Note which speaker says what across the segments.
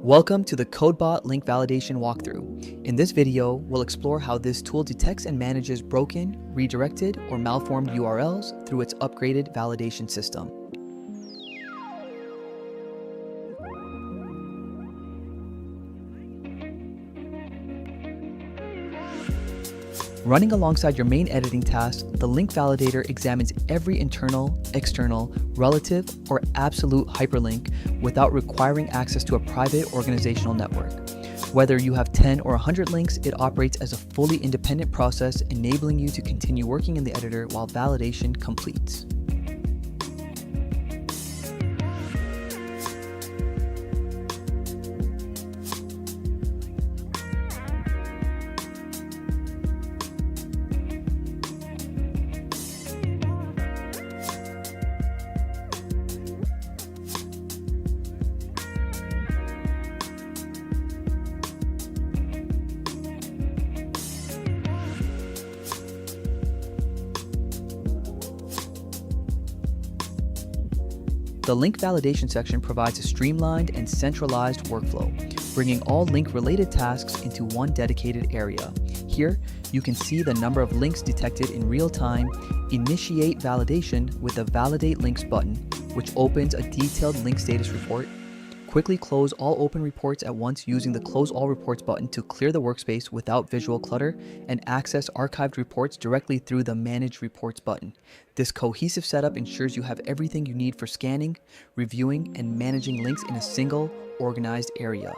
Speaker 1: Welcome to the Codebot Link Validation walkthrough. In this video, we'll explore how this tool detects and manages broken, redirected, or malformed URLs through its upgraded validation system. Running alongside your main editing tasks, the Link Validator examines every internal, external, relative, or absolute hyperlink without requiring access to a private organizational network. Whether you have 10 or 100 links, it operates as a fully independent process, enabling you to continue working in the editor while validation completes. The link validation section provides a streamlined and centralized workflow, bringing all link-related tasks into one dedicated area. Here, you can see the number of links detected in real time, initiate validation with the Validate Links button, which opens a detailed link status report, quickly close all open reports at once using the Close All Reports button to clear the workspace without visual clutter, and access archived reports directly through the Manage Reports button. This cohesive setup ensures you have everything you need for scanning, reviewing, and managing links in a single, organized area.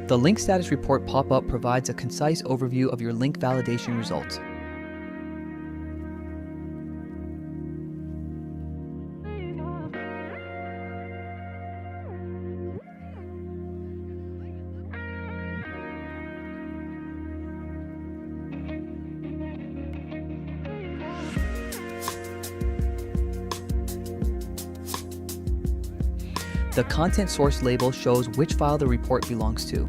Speaker 1: The Link Status Report pop-up provides a concise overview of your link validation results. The content source label shows which file the report belongs to.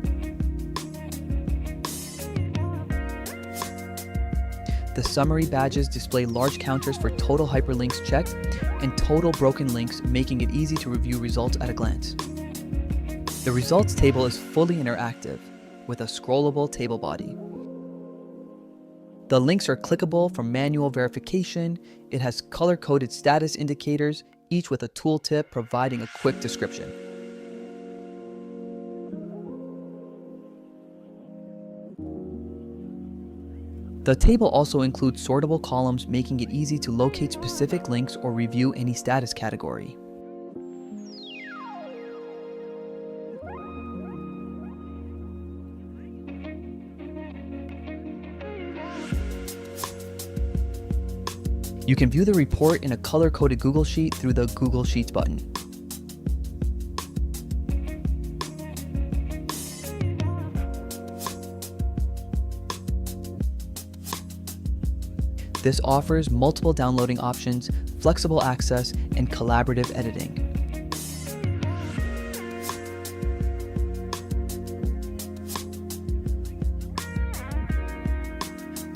Speaker 1: The summary badges display large counters for total hyperlinks checked and total broken links, making it easy to review results at a glance. The results table is fully interactive with a scrollable table body. The links are clickable for manual verification. It has color-coded status indicators, each with a tooltip providing a quick description. The table also includes sortable columns, making it easy to locate specific links or review any status category. You can view the report in a color-coded Google Sheet through the Google Sheets button. This offers multiple downloading options, flexible access, and collaborative editing.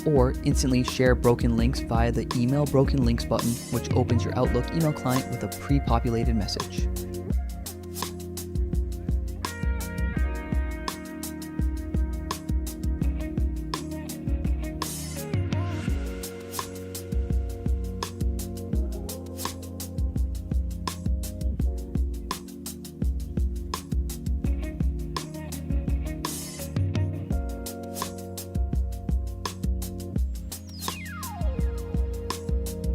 Speaker 1: Or instantly share broken links via the Email Broken Links button, which opens your Outlook email client with a pre-populated message.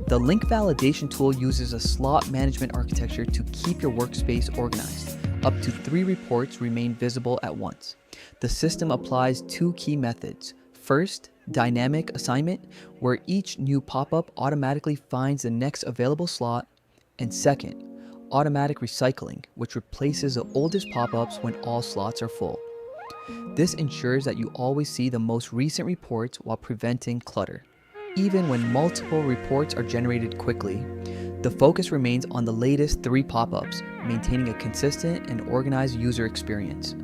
Speaker 1: The link validation tool uses a slot management architecture to keep your workspace organized. Up to 3 reports remain visible at once. The system applies 2 key methods. First, dynamic assignment, where each new pop-up automatically finds the next available slot. And second, automatic recycling, which replaces the oldest pop-ups when all slots are full. This ensures that you always see the most recent reports while preventing clutter. Even when multiple reports are generated quickly, the focus remains on the latest 3 pop-ups, maintaining a consistent and organized user experience.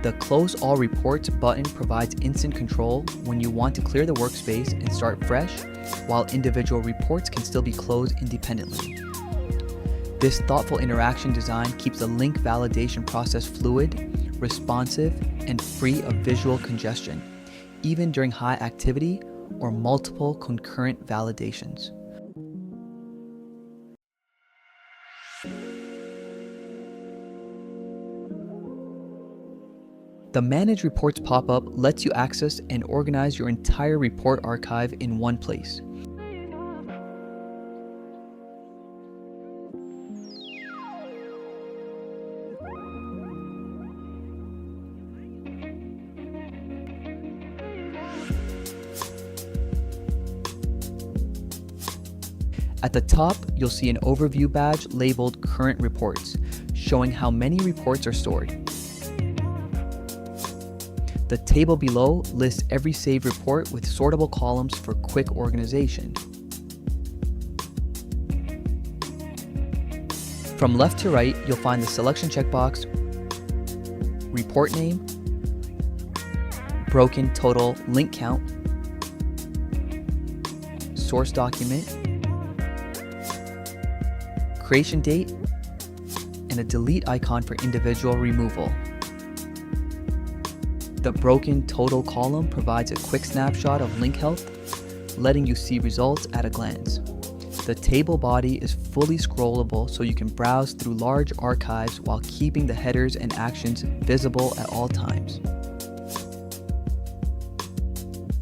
Speaker 1: The Close All Reports button provides instant control when you want to clear the workspace and start fresh, while individual reports can still be closed independently. This thoughtful interaction design keeps the link validation process fluid, responsive, and free of visual congestion, even during high activity or multiple concurrent validations. The Manage Reports pop-up lets you access and organize your entire report archive in one place. At the top, you'll see an overview badge labeled Current Reports, showing how many reports are stored. The table below lists every saved report with sortable columns for quick organization. From left to right, you'll find the selection checkbox, report name, broken total link count, source document, creation date, and a delete icon for individual removal. The broken total column provides a quick snapshot of link health, letting you see results at a glance. The table body is fully scrollable so you can browse through large archives while keeping the headers and actions visible at all times.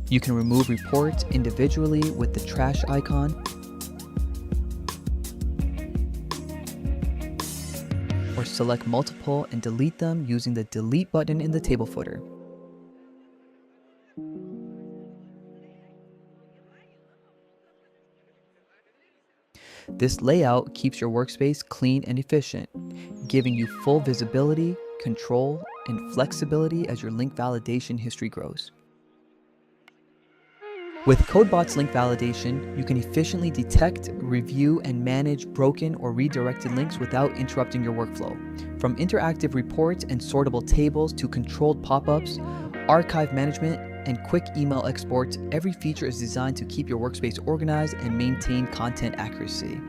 Speaker 1: You can remove reports individually with the trash icon, or select multiple and delete them using the delete button in the table footer. This layout keeps your workspace clean and efficient, giving you full visibility, control, and flexibility as your link validation history grows. With Codebot's Link Validation, you can efficiently detect, review, and manage broken or redirected links without interrupting your workflow. From interactive reports and sortable tables to controlled pop-ups, archive management, and quick email exports, every feature is designed to keep your workspace organized and maintain content accuracy.